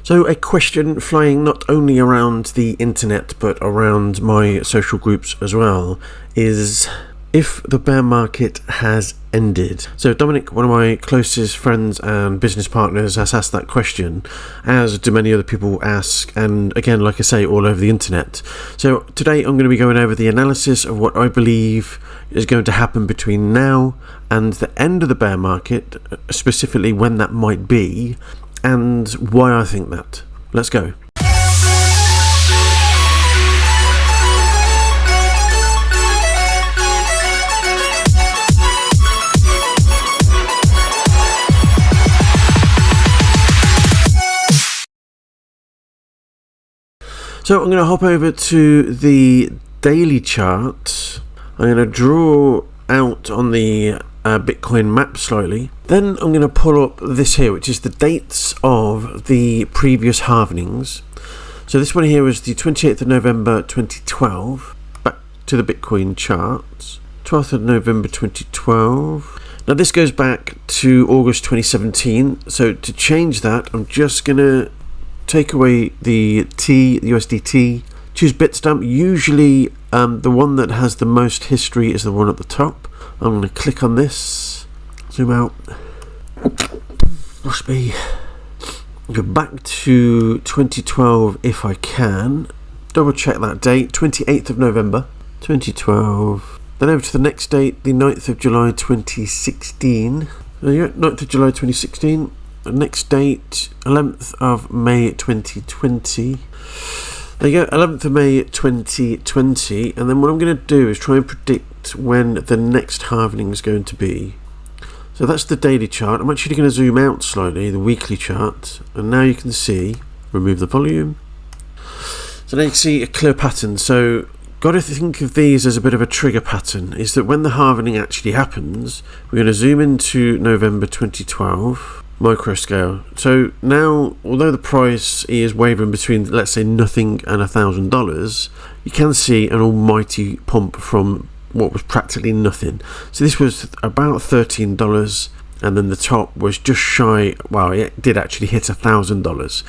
So a question flying not only around the internet but around my social groups as well is if the bear market has ended. So Dominic, one of my closest friends and business partners, has asked that question, as do many other people ask, and again, like I say, all over the internet. So today I'm going to be going over the analysis of what I believe is going to happen between now and the end of the bear market, specifically when that might be, and why I think that. Let's go. So I'm going to hop over to the daily chart. I'm going to draw out on the Bitcoin map slightly. Then I'm going to pull up this here, which is the dates of the previous halvenings. So this one here was the 28th of November 2012. Back to the Bitcoin chart. 12th of November 2012. Now this goes back to August 2017. So to change that, I'm just going to take away the USDT, choose Bitstamp. Usually the one that has the most history is the one at the top. I'm going to click on this, zoom out, must be, go back to 2012 if I can, double check that date, 28th of November 2012, then over to the next date, the 9th of July 2016, there you go, 9th of July 2016, the next date, 11th of May 2020, there you go, 11th of May 2020, and then what I'm going to do is try and predict when the next halvening is going to be. So that's the daily chart. I'm actually going to zoom out slightly, the weekly chart, and now you can see, remove the volume. So now you can see a clear pattern. So got to think of these as a bit of a trigger pattern, is that when the halvening actually happens, we're going to zoom into November 2012. Micro scale. So now, although the price is wavering between, let's say, nothing and $1,000, you can see an almighty pump from what was practically nothing. So this was about $13, and then the top was just shy. Well, it did actually hit $1,000.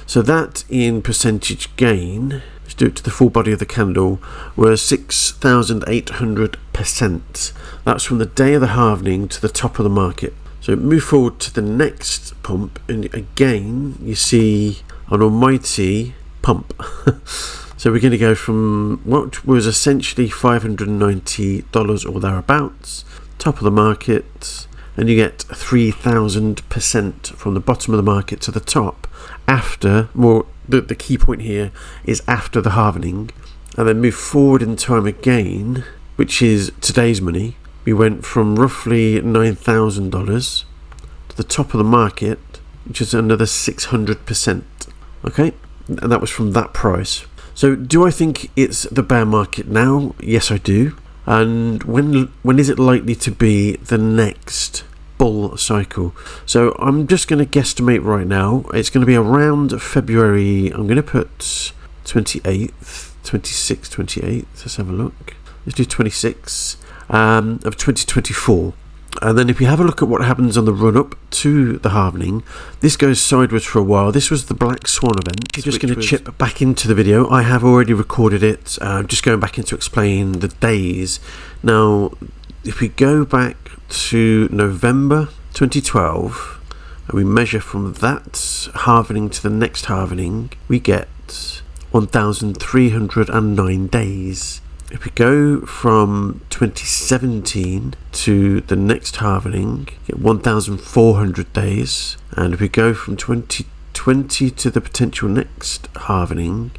So that in percentage gain, let's do it to the full body of the candle, was 6,800%. That's from the day of the halvening to the top of the market. So move forward to the next pump, and again you see an almighty pump. So we're going to go from what was essentially $590 or thereabouts, top of the market, and you get 3,000% from the bottom of the market to the top after, well, the key point here is after the halvening, and then move forward in time again, which is today's money. We went from roughly $9,000 to the top of the market, which is another 600%. Okay, and that was from that price. So do I think it's the bear market now? Yes, I do. And when is it likely to be the next bull cycle? So I'm just going to guesstimate right now. It's going to be around February. I'm going to put 28th, 26th, 28th. Let's have a look. Let's do 26. Of 2024, and then if you have a look at what happens on the run up to the halvening, this goes sideways for a while. This was the Black Swan event. I'm just going to chip back into the video. I have already recorded it. I'm just going back in to explain the days. Now if we go back to November 2012 and we measure from that halvening to the next halvening, we get 1,309 days. If we go from 2017 to the next halvening, you get 1,400 days. And if we go from 2020 to the potential next halvening,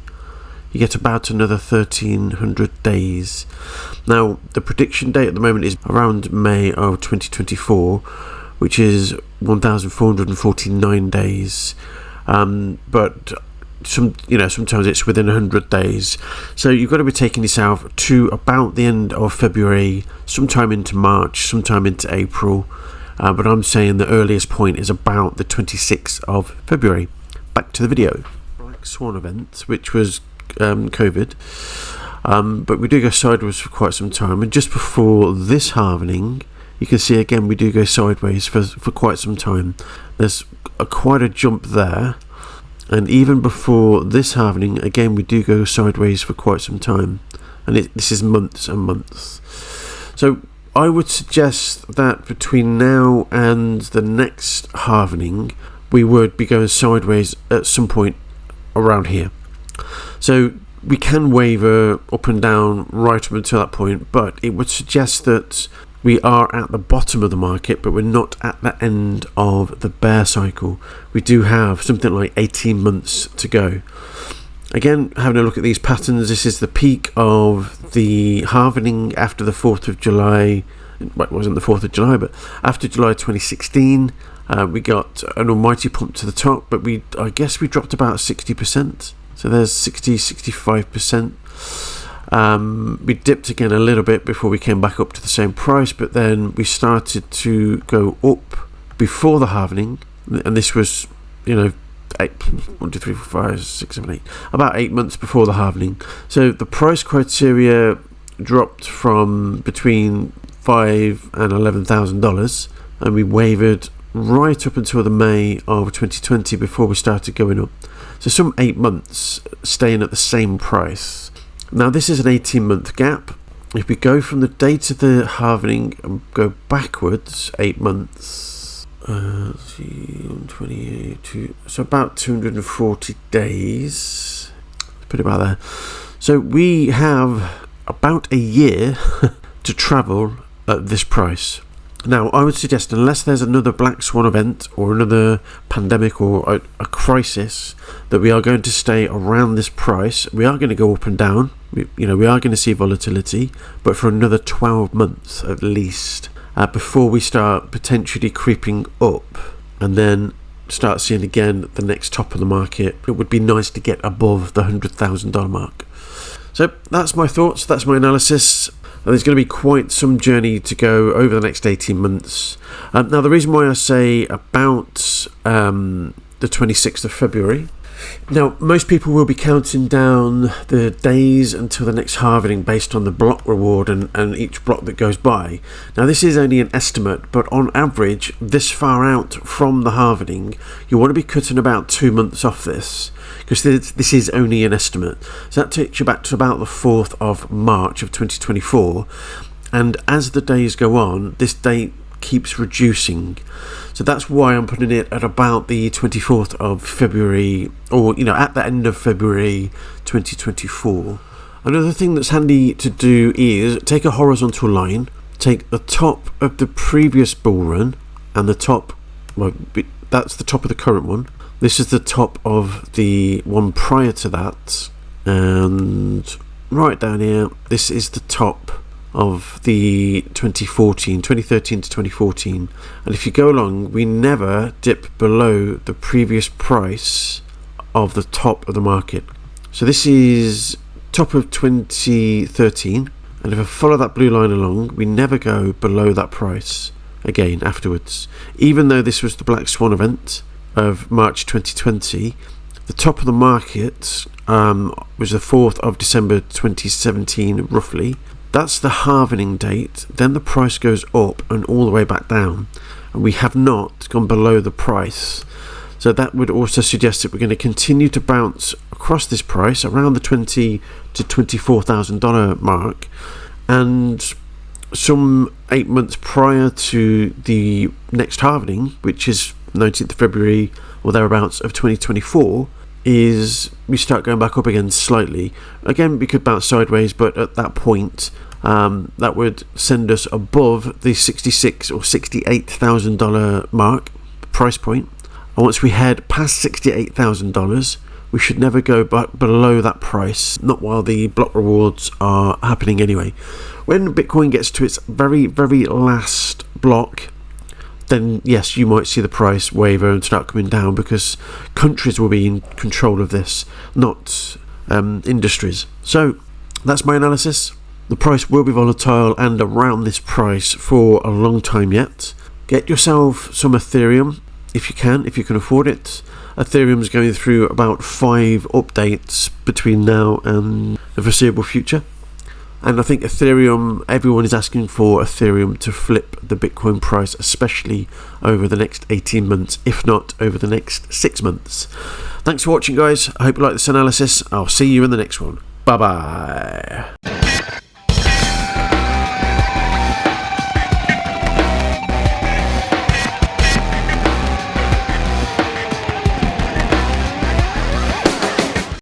you get about another 1,300 days. Now, the prediction date at the moment is around May of 2024, which is 1,449 days. But sometimes it's within 100 days. So you've got to be taking yourself to about the end of February, sometime into March, sometime into April. But I'm saying the earliest point is about the 26th of February. Back to the video. Black Swan event, which was COVID. But we do go sideways for quite some time. And just before this halvening, you can see again we do go sideways for quite some time. There's quite a jump there. And even before this halvening, again, we do go sideways for quite some time. And this is months and months. So I would suggest that between now and the next halvening, we would be going sideways at some point around here. So we can waver up and down right up until that point, but it would suggest that we are at the bottom of the market, but we're not at the end of the bear cycle. We do have something like 18 months to go. Again, having a look at these patterns, this is the peak of the halvening after the 4th of July. Well, it wasn't the 4th of July, but after July 2016, we got an almighty pump to the top, but I guess we dropped about 60%. So there's 65%. We dipped again a little bit before we came back up to the same price, but then we started to go up before the halvening, and this was, about 8 months before the halvening. So the price criteria dropped from between $5,000 and $11,000, and we wavered right up until the May of 2020 before we started going up. So some 8 months staying at the same price. Now this is an 18-month gap. If we go from the date of the halvening and go backwards 8 months, 28, so about 240 days. Put it about there. So we have about a year to travel at this price. Now, I would suggest, unless there's another black swan event or another pandemic or a crisis, that we are going to stay around this price. We are going to go up and down. We are going to see volatility, but for another 12 months at least, before we start potentially creeping up and then start seeing again the next top of the market. It would be nice to get above the $100,000 mark. So that's my thoughts. That's my analysis. There's going to be quite some journey to go over the next 18 months. Now, the reason why I say about the 26th of February, now, most people will be counting down the days until the next halvening based on the block reward and each block that goes by. Now, this is only an estimate, but on average, this far out from the halvening, you want to be cutting about 2 months off this, because this is only an estimate. So that takes you back to about the 4th of March of 2024. And as the days go on, this date keeps reducing. So that's why I'm putting it at about the 24th of February, or at the end of February 2024. Another thing that's handy to do is take a horizontal line, take the top of the previous bull run and the top, well, that's the top of the current one. This is the top of the one prior to that, and right down here, this is the top of the 2013 to 2014, and if you go along, we never dip below the previous price of the top of the market. So this is top of 2013, and if I follow that blue line along, we never go below that price again afterwards. Even though this was the Black Swan event of March 2020, the top of the market was the 4th of December 2017 roughly. That's the halvening date. Then the price goes up and all the way back down, and we have not gone below the price. So that would also suggest that we're going to continue to bounce across this price around the $20,000 to $24,000 mark, and some 8 months prior to the next halvening, which is 19th of February or thereabouts of 2024, is we start going back up again slightly. Again, we could bounce sideways, but at that point, that would send us above the $66,000 or $68,000 mark price point. And once we head past $68,000, we should never go back below that price, not while the block rewards are happening anyway. When Bitcoin gets to its very, very last block, then yes, you might see the price waver and start coming down, because countries will be in control of this, not industries. So that's my analysis. The price will be volatile and around this price for a long time yet. Get yourself some Ethereum if you can afford it. Ethereum's going through about 5 updates between now and the foreseeable future. And I think Ethereum, everyone is asking for Ethereum to flip the Bitcoin price, especially over the next 18 months, if not over the next 6 months. Thanks for watching, guys. I hope you like this analysis. I'll see you in the next one. Bye bye.